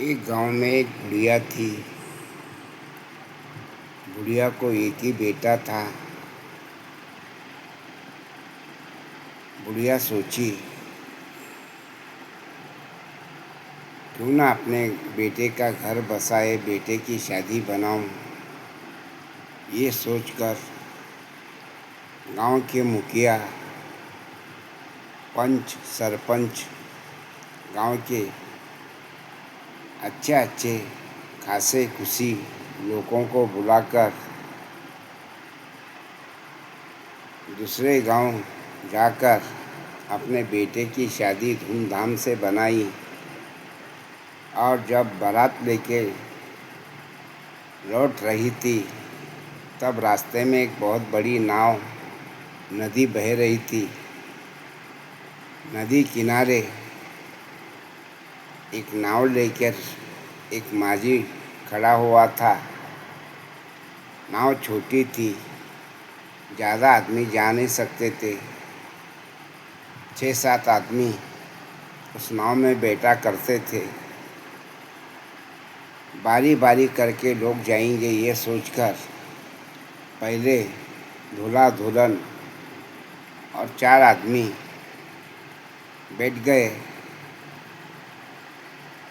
एक गांव में एक बुढ़िया थी। बुढ़िया को एक ही बेटा था। बुढ़िया सोची, क्यों ना अपने बेटे का घर बसाए, बेटे की शादी बनाऊं। ये सोचकर गांव के मुखिया, पंच, सरपंच, गांव के अच्छे खासे खुशी लोगों को बुलाकर दूसरे गांव जाकर अपने बेटे की शादी धूमधाम से बनाई। और जब बारात लेके लौट रही थी, तब रास्ते में एक बहुत बड़ी नाव नदी बह रही थी। नदी किनारे एक नाव लेकर एक माझी खड़ा हुआ था। नाव छोटी थी, ज़्यादा आदमी जा नहीं सकते थे। 6-7 आदमी उस नाव में बैठा करते थे। बारी बारी करके लोग जाएंगे, ये सोचकर पहले दूल्हा दुल्हन और 4 आदमी बैठ गए।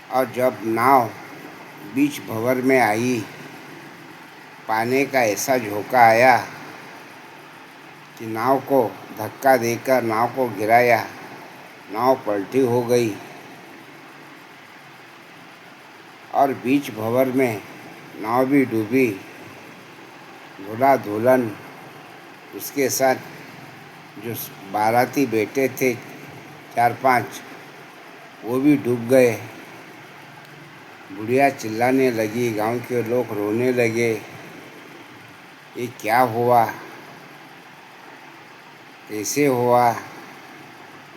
और जब नाव बीच भंवर में आई, पानी का ऐसा झोंका आया कि नाव को धक्का देकर नाव को गिराया। नाव पलटी हो गई और बीच भंवर में नाव भी डूबी। दूल्हा दुल्हन उसके साथ जो बाराती बेटे थे 4-5, वो भी डूब गए। बुढ़िया चिल्लाने लगी, गांव के लोग रोने लगे। ये क्या हुआ, कैसे हुआ,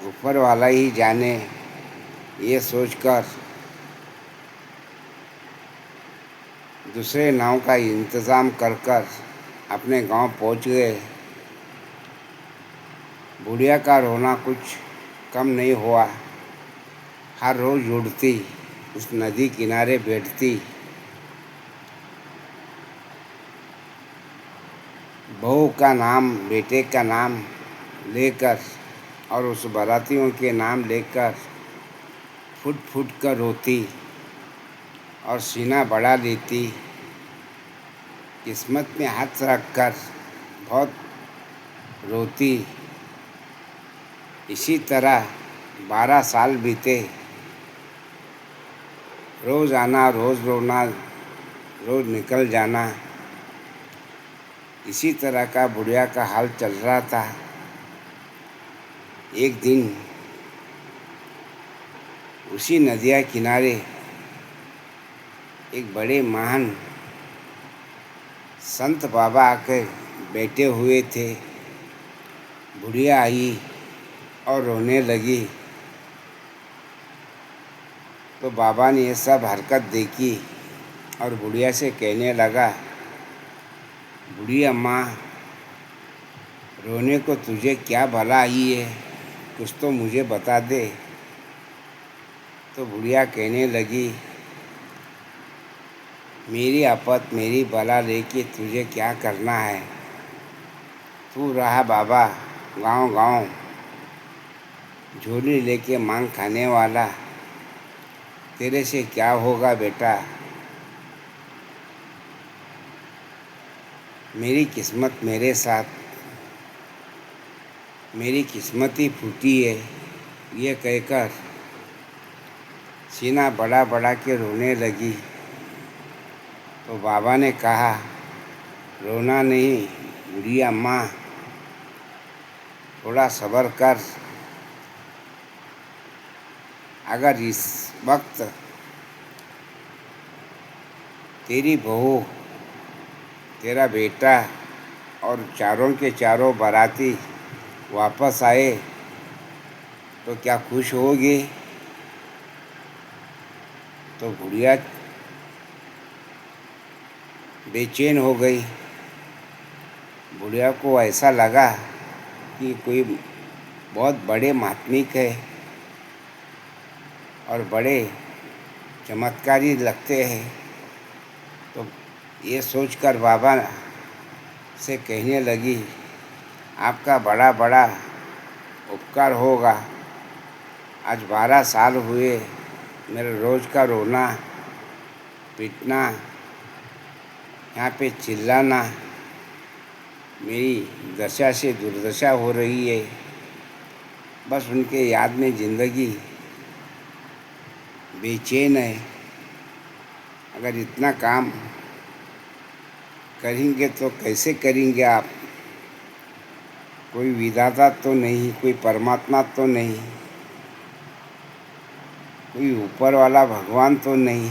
ऊपर वाला ही जाने। ये सोचकर दूसरे नाव का इंतज़ाम कर अपने गांव पहुंच गए। बुढ़िया का रोना कुछ कम नहीं हुआ। हर रोज़ उड़ती उस नदी किनारे बैठती। बहू का नाम, बेटे का नाम लेकर और उस बारातियों के नाम लेकर फुट फुट कर रोती और सीना बढ़ा लेती। किस्मत में हाथ रखकर बहुत रोती। इसी तरह 12 साल बीते। रोज़ आना, रोज़ रोना, रोज़ निकल जाना, इसी तरह का बुढ़िया का हाल चल रहा था। एक दिन उसी नदिया किनारे एक बड़े महान संत बाबा आकर बैठे हुए थे। बुढ़िया आई और रोने लगी, तो बाबा ने ये सब हरकत देखी और बुढ़िया से कहने लगा, बूढ़ी अम्मा, रोने को तुझे क्या भला आई है, कुछ तो मुझे बता दे। तो बुढ़िया कहने लगी, मेरी आफत मेरी बला लेके तुझे क्या करना है। तू रहा बाबा गांव गांव झोली लेके मांग खाने वाला, तेरे से क्या होगा बेटा। मेरी किस्मत मेरे साथ, मेरी किस्मत ही फूटी है। ये कहकर सीना बड़ा बड़ा के रोने लगी। तो बाबा ने कहा, रोना नहीं बूढ़ी अम्मा, थोड़ा सब्र कर। अगर इस वक्त तेरी बहू, तेरा बेटा और चारों के चारों बाराती वापस आए तो क्या खुश होगी। तो बुढ़िया बेचैन हो गई। बुढ़िया को ऐसा लगा कि कोई बहुत बड़े महात्मिक है और बड़े चमत्कारी लगते हैं। तो ये सोचकर बाबा से कहने लगी, आपका बड़ा बड़ा उपकार होगा। आज 12 साल हुए मेरे रोज़ का रोना पीटना, यहाँ पे चिल्लाना, मेरी दशा से दुर्दशा हो रही है। बस उनके याद में ज़िंदगी बेचैन है। अगर इतना काम करेंगे तो कैसे करेंगे आप? कोई विधाता तो नहीं, कोई परमात्मा तो नहीं, कोई ऊपर वाला भगवान तो नहीं,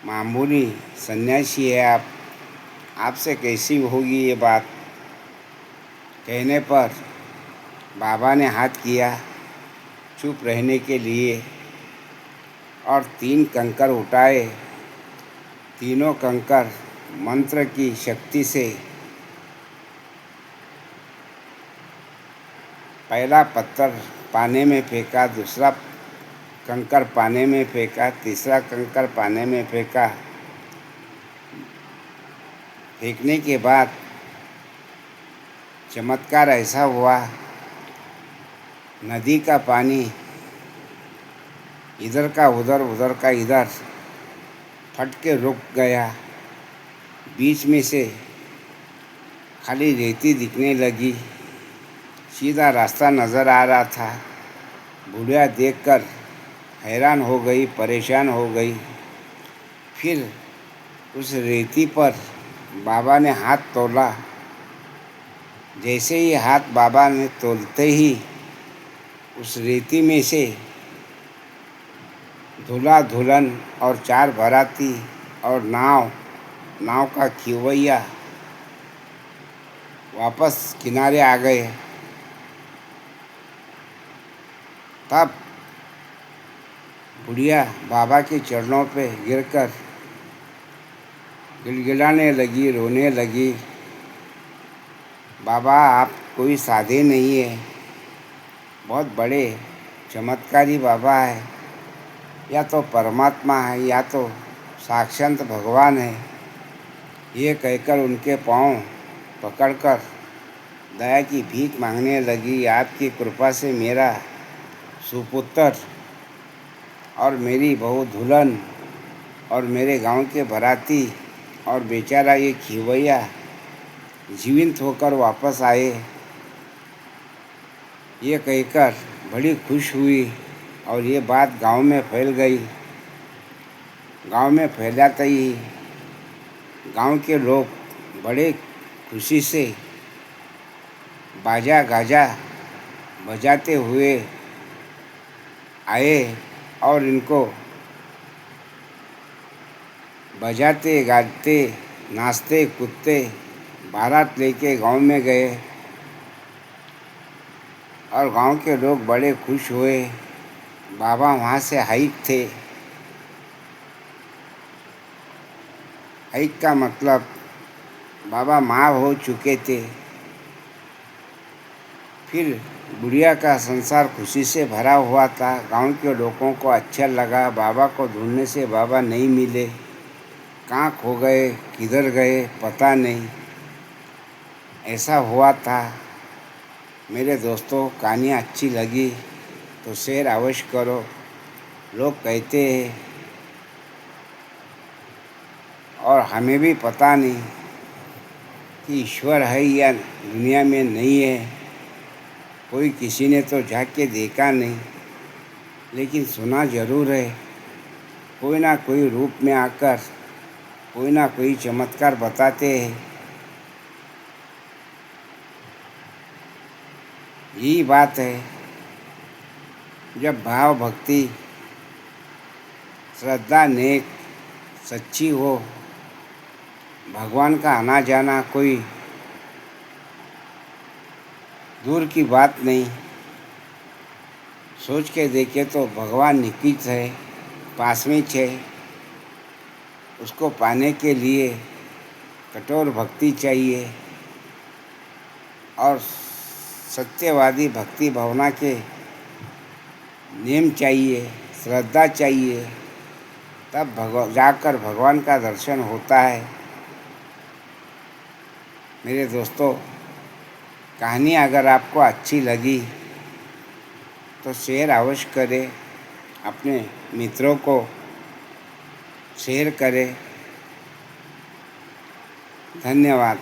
मामूली सन्यासी है आप। आपसे कैसी होगी ये बात? कहने पर बाबा ने हाथ किया चुप रहने के लिए और 3 कंकर उठाए। तीनों कंकर मंत्र की शक्ति से पहला पत्थर पानी में फेंका, दूसरा कंकर पानी में फेंका, तीसरा कंकर पानी में फेंका। फेंकने के बाद चमत्कार ऐसा हुआ, नदी का पानी इधर का उधर, उधर का इधर फट के रुक गया। बीच में से खाली रेती दिखने लगी, सीधा रास्ता नज़र आ रहा था। बुढ़िया देखकर हैरान हो गई, परेशान हो गई। फिर उस रेती पर बाबा ने हाथ तोला। जैसे ही हाथ बाबा ने तोलते ही उस रेती में से दूल्हा दुल्हन और 4 बाराती और नाव का खिवैया वापस किनारे आ गए। तब बुढ़िया बाबा के चरणों पे गिरकर गिड़गिड़ाने लगी, रोने लगी। बाबा, आप कोई साधे नहीं है, बहुत बड़े चमत्कारी बाबा है, या तो परमात्मा है या तो साक्षात भगवान है। ये कहकर उनके पाँव पकड़कर दया की भीख मांगने लगी। आपकी कृपा से मेरा सुपुत्र और मेरी बहू दुल्हन और मेरे गांव के बाराती और बेचारा ये खिवैया जीवित होकर वापस आए। ये कहकर बड़ी खुश हुई और ये बात गांव में फैल गई। गांव में फैलाते ही गांव के लोग बड़े खुशी से बाजा गाजा बजाते हुए आए और इनको बजाते गाते नाचते कूदते बारात लेके गांव में गए और गांव के लोग बड़े खुश हुए। बाबा वहाँ से हाइक थे। हाइक का मतलब बाबा माँ हो चुके थे। फिर बुढ़िया का संसार खुशी से भरा हुआ था। गांव के लोगों को अच्छा लगा। बाबा को ढूंढने से बाबा नहीं मिले, कहाँ खो गए, किधर गए पता नहीं, ऐसा हुआ था। मेरे दोस्तों, कहानी अच्छी लगी तो शेयर अवश्य करो। लोग कहते हैं और हमें भी पता नहीं कि ईश्वर है या दुनिया में नहीं है। कोई किसी ने तो झाँक के देखा नहीं, लेकिन सुना ज़रूर है। कोई ना कोई रूप में आकर कोई ना कोई चमत्कार बताते हैं। यही बात है, जब भाव भक्ति श्रद्धा नेक सच्ची हो, भगवान का आना जाना कोई दूर की बात नहीं। सोच के देखे तो भगवान निकट है, पास में है। उसको पाने के लिए कठोर भक्ति चाहिए और सत्यवादी भक्ति भावना के नियम चाहिए, श्रद्धा चाहिए, तब जाकर भगवान का दर्शन होता है। मेरे दोस्तों, कहानी अगर आपको अच्छी लगी तो शेयर अवश्य करें, अपने मित्रों को शेयर करें। धन्यवाद।